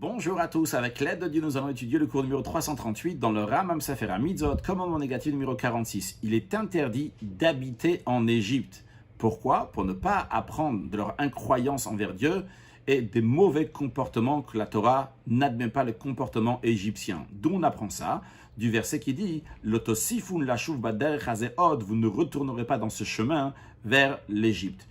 Bonjour à tous, avec l'aide de Dieu, nous allons étudier le cours numéro 338 dans le Rambam Sefer HaMitzvot, commandement négatif numéro 46. Il est interdit d'habiter en Égypte. Pourquoi? Pour ne pas apprendre de leur incroyance envers Dieu et des mauvais comportements que la Torah n'admet pas les comportements égyptiens. D'où on apprend ça? Du verset qui dit « L'otosifun lashuv baderech hazeod » vous ne retournerez pas dans ce chemin vers l'Égypte.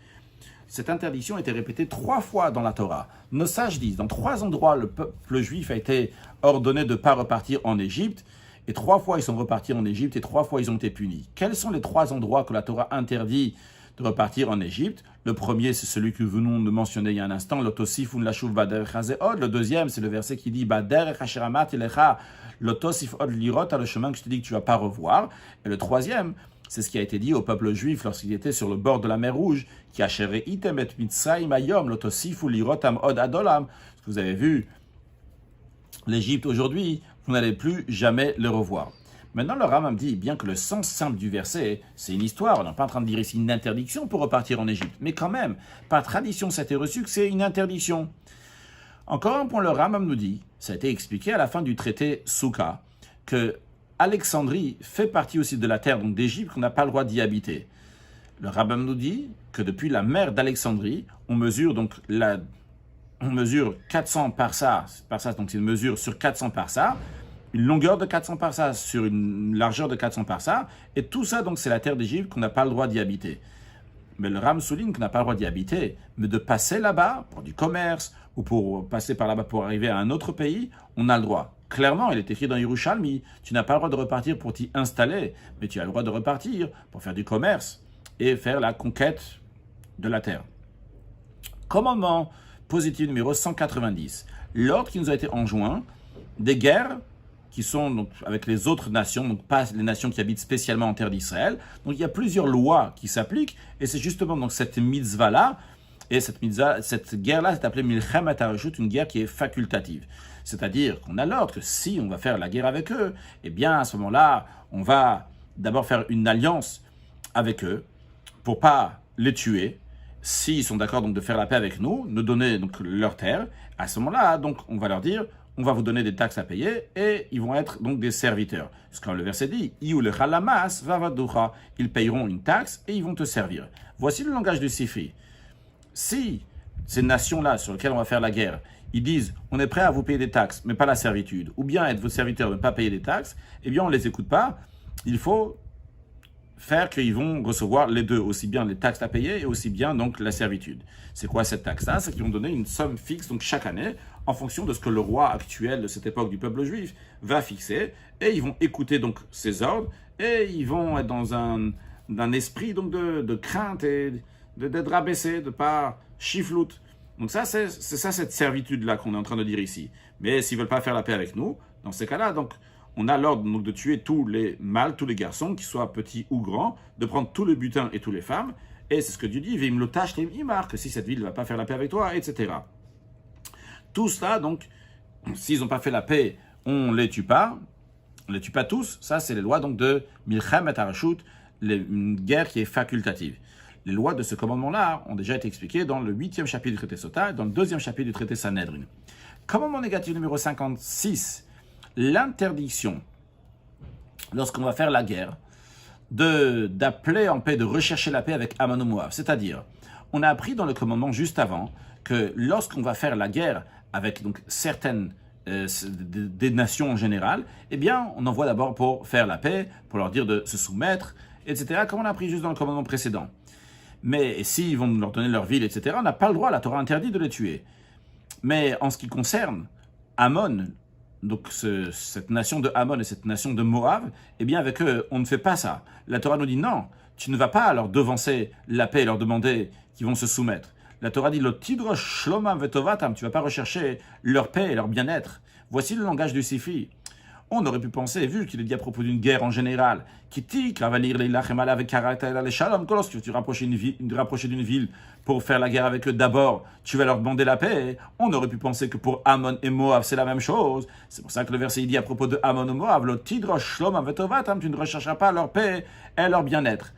Cette interdiction a été répétée 3 fois dans la Torah. Nos sages disent, dans 3 endroits, le peuple juif a été ordonné de ne pas repartir en Égypte, et 3 fois ils sont repartis en Égypte, et 3 fois ils ont été punis. Quels sont les 3 endroits que la Torah interdit de repartir en Égypte? Le premier, c'est celui que nous venons de mentionner il y a un instant, l'otosifun lashuv baderech hazeod. Le deuxième, c'est le verset qui dit, baderech asher amarti lecha l'otosif od lirot, le chemin que je te dis que tu ne vas pas revoir. Et le troisième, c'est ce qui a été dit au peuple juif lorsqu'il était sur le bord de la mer Rouge, qui a chéré item et mitzrayim ayom l'otosifu lirotam od adolam. Ce que vous avez vu, l'Égypte aujourd'hui, vous n'allez plus jamais le revoir. Maintenant, le Rambam dit, bien que le sens simple du verset, c'est une histoire, on n'est pas en train de dire ici une interdiction pour repartir en Égypte, mais quand même, par tradition, ça a été reçu que c'est une interdiction. Encore un point, le Rambam nous dit, ça a été expliqué à la fin du traité Souka, que Alexandrie fait partie aussi de la terre donc d'Égypte, qu'on n'a pas le droit d'y habiter. Le Rambam nous dit que depuis la mer d'Alexandrie, on mesure 400 parsa, donc c'est une mesure sur 400 parsa, une longueur de 400 parsa sur une largeur de 400 parsa, et tout ça donc c'est la terre d'Égypte qu'on n'a pas le droit d'y habiter. Mais le Ram souligne qu'on n'a pas le droit d'y habiter, mais de passer là-bas pour du commerce ou pour passer par là-bas pour arriver à un autre pays, on a le droit. Clairement, il est écrit dans Yerushalmi, tu n'as pas le droit de repartir pour t'y installer, mais tu as le droit de repartir pour faire du commerce et faire la conquête de la terre. Commandement positif numéro 190. L'ordre qui nous a été enjoint, des guerres qui sont donc avec les autres nations, donc pas les nations qui habitent spécialement en terre d'Israël. Donc il y a plusieurs lois qui s'appliquent, et c'est justement donc cette mitzvah-là, et cette guerre-là, c'est appelée Milchemet HaReshut, une guerre qui est facultative. C'est-à-dire qu'on a l'ordre que si on va faire la guerre avec eux, eh bien à ce moment-là, on va d'abord faire une alliance avec eux pour pas les tuer. S'ils sont d'accord donc de faire la paix avec nous, nous donner donc leur terre, à ce moment-là, donc on va leur dire, on va vous donner des taxes à payer et ils vont être donc des serviteurs. Parce que le verset dit, ils payeront une taxe et ils vont te servir. Voici le langage du Sifri. Si ces nations-là sur lesquelles on va faire la guerre, ils disent on est prêt à vous payer des taxes, mais pas la servitude, ou bien être vos serviteurs ne pas payer des taxes, eh bien on ne les écoute pas. Il faut faire qu'ils vont recevoir les deux, aussi bien les taxes à payer et aussi bien donc la servitude. C'est quoi cette taxe-là? C'est qu'ils vont donner une somme fixe donc chaque année en fonction de ce que le roi actuel de cette époque du peuple juif va fixer, et ils vont écouter donc ces ordres et ils vont être dans un esprit donc de crainte et d'être rabaissé, de pas chifloute. Donc ça, c'est ça cette servitude-là qu'on est en train de dire ici. Mais s'ils ne veulent pas faire la paix avec nous, dans ces cas-là, donc on a l'ordre donc, de tuer tous les mâles, tous les garçons, qu'ils soient petits ou grands, de prendre tout le butin et toutes les femmes. Et c'est ce que Dieu dit, Vim lotash imar, que si cette ville ne va pas faire la paix avec toi, etc. Tout cela, donc, s'ils n'ont pas fait la paix, on ne les tue pas. On ne les tue pas tous. Ça, c'est les lois donc de Milchemet HaReshut, une guerre qui est facultative. Les lois de ce commandement-là ont déjà été expliquées dans le 8e chapitre du traité Sota et dans le 2e chapitre du traité Sanhedrin. Commandement négatif numéro 56, l'interdiction, lorsqu'on va faire la guerre, d'appeler en paix, de rechercher la paix avec Ammon ou Moab. C'est-à-dire, on a appris dans le commandement juste avant que lorsqu'on va faire la guerre avec donc certaines des nations en général, eh bien, on envoie d'abord pour faire la paix, pour leur dire de se soumettre, etc., comme on a appris juste dans le commandement précédent. Mais s'ils vont leur donner leur ville, etc., on n'a pas le droit, la Torah interdit de les tuer. Mais en ce qui concerne Ammon, donc cette nation de Ammon et cette nation de Moab, eh bien avec eux, on ne fait pas ça. La Torah nous dit non, tu ne vas pas leur devancer la paix et leur demander qu'ils vont se soumettre. La Torah dit « Lotidrosh shlomam vetovatam » tu ne vas pas rechercher leur paix et leur bien-être. Voici le langage du Sifri. On aurait pu penser, vu qu'il est dit à propos d'une guerre en général, que lorsque tu rapproches d'une ville pour faire la guerre avec eux, d'abord, tu vas leur demander la paix. On aurait pu penser que pour Ammon et Moab, c'est la même chose. C'est pour ça que le verset dit à propos de Ammon et Moab, tu ne rechercheras pas leur paix et leur bien-être.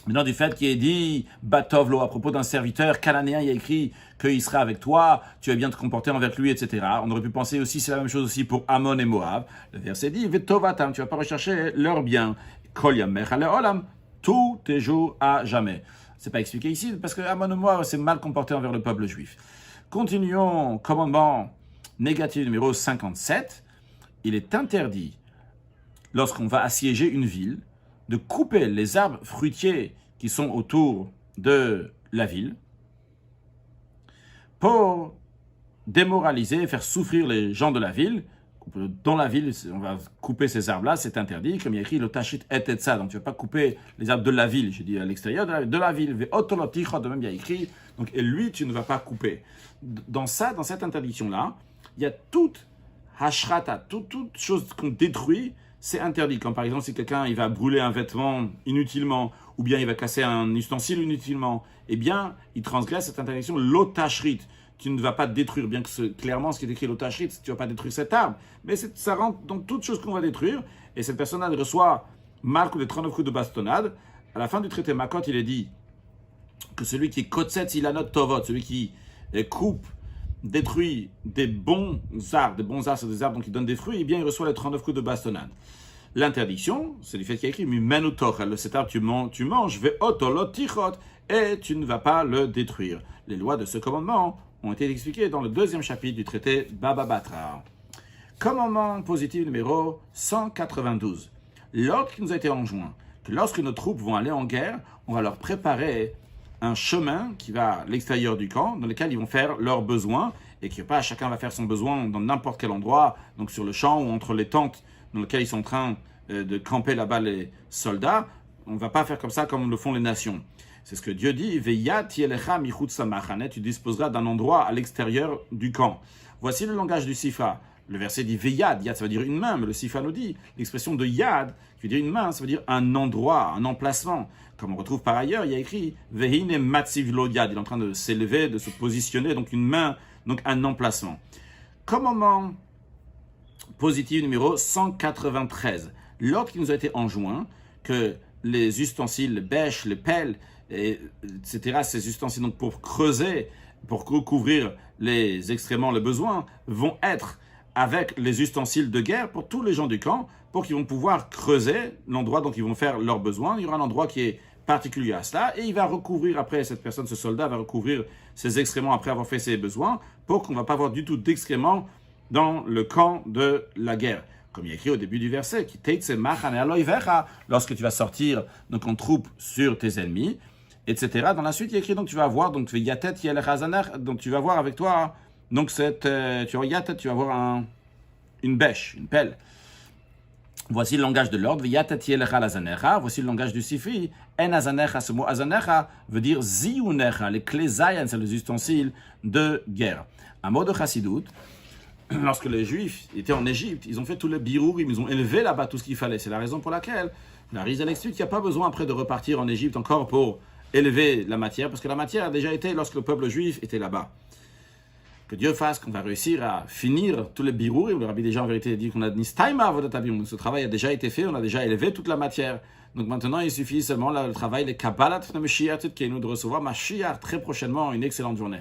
Maintenant, du fait qu'il est dit, Batovlo, à propos d'un serviteur cananéen, il y a écrit qu'il sera avec toi, tu vas bien te comporter envers lui, etc. On aurait pu penser aussi, c'est la même chose aussi pour Ammon et Moab. Le verset dit, Vetovatam, tu vas pas rechercher leur bien. Kol yamech ale olam, tous tes jours à jamais. C'est pas expliqué ici, parce que Ammon et Moab s'est mal comporté envers le peuple juif. Continuons, commandement négatif numéro 57. Il est interdit, lorsqu'on va assiéger une ville, de couper les arbres fruitiers qui sont autour de la ville pour démoraliser, faire souffrir les gens de la ville. Dans la ville, on va couper ces arbres-là, c'est interdit. Comme il y a écrit, le tachit et ça. Donc tu ne vas pas couper les arbres de la ville, je dis à l'extérieur de la ville. De même, il y a écrit. Donc, et lui, tu ne vas pas couper. Dans cette interdiction-là, il y a toute hashrata, toute chose qu'on détruit, c'est interdit. Comme par exemple, si quelqu'un il va brûler un vêtement inutilement, ou bien il va casser un ustensile inutilement, eh bien, il transgresse cette interdiction, l'otashrit. Tu ne vas pas détruire, bien que clairement ce qui est écrit l'otashrit, tu ne vas pas détruire cet arbre. Mais ça rentre dans toute chose qu'on va détruire, et cette personne-là reçoit marque de 39 coups de bastonnade. À la fin du traité Makot, il est dit que celui qui kotset ilanot tovot, celui qui coupe, détruit des bons arbres, c'est des arbres donc qui donnent des fruits, et bien il reçoit les 39 coups de bastonnade. L'interdiction, c'est du fait qu'il y a écrit Mimenu tochel, cet arbre tu manges, ve'otolot tichot, et tu ne vas pas le détruire. Les lois de ce commandement ont été expliquées dans le 2e chapitre du traité Baba Batra. Commandement positif numéro 192. L'ordre qui nous a été enjoint, que lorsque nos troupes vont aller en guerre, on va leur préparer un chemin qui va à l'extérieur du camp, dans lequel ils vont faire leurs besoins, et que pas chacun va faire son besoin dans n'importe quel endroit, donc sur le champ ou entre les tentes dans lesquelles ils sont en train de camper là-bas les soldats. On ne va pas faire comme ça comme le font les nations. C'est ce que Dieu dit, tu disposeras d'un endroit à l'extérieur du camp. Voici le langage du Sifa. Le verset dit Veyad, yad ça veut dire une main, mais le Sifa nous dit, l'expression de yad, qui veut dire une main, ça veut dire un endroit, un emplacement. Comme on retrouve par ailleurs, il y a écrit Vehine matziv lo yad, il est en train de s'élever, de se positionner, donc une main, donc un emplacement. Commandement positif numéro 193. L'ordre qui nous a été enjoint, que les ustensiles, les bêches, les pelles, etc., ces ustensiles donc pour creuser, pour recouvrir les excréments, les besoins, vont être avec les ustensiles de guerre pour tous les gens du camp, pour qu'ils vont pouvoir creuser l'endroit dont ils vont faire leurs besoins. Il y aura un endroit qui est particulier à cela, et il va recouvrir après, cette personne, ce soldat va recouvrir ses excréments après avoir fait ses besoins, pour qu'on ne va pas avoir du tout d'excréments dans le camp de la guerre. Comme il y a écrit au début du verset, lorsque tu vas sortir donc en troupe sur tes ennemis, etc. Dans la suite, il y a écrit, donc tu vas avoir, donc tu vas voir avec toi, donc tu vas avoir une bêche, une pelle. Voici le langage de l'ordre, voici le langage du Sifi, ce mot azanecha veut dire ziunecha, les clés zayan, c'est les ustensiles de guerre. Un mot de chassidut, lorsque les Juifs étaient en Égypte, ils ont fait tous les birourim, ils ont élevé là-bas tout ce qu'il fallait. C'est la raison pour laquelle la Rizal explique qu'il n'y a pas besoin après de repartir en Égypte encore pour élever la matière, parce que la matière a déjà été lorsque le peuple juif était là-bas. Que Dieu fasse qu'on va réussir à finir tous les birourim. Le rabbi déjà en vérité dit qu'on a nistaima vodatabim. Ce travail a déjà été fait, on a déjà élevé toute la matière. Donc maintenant, il suffit seulement le travail, les kabbalat de Mashiach, qui est nous de recevoir Mashiach très prochainement. Une excellente journée.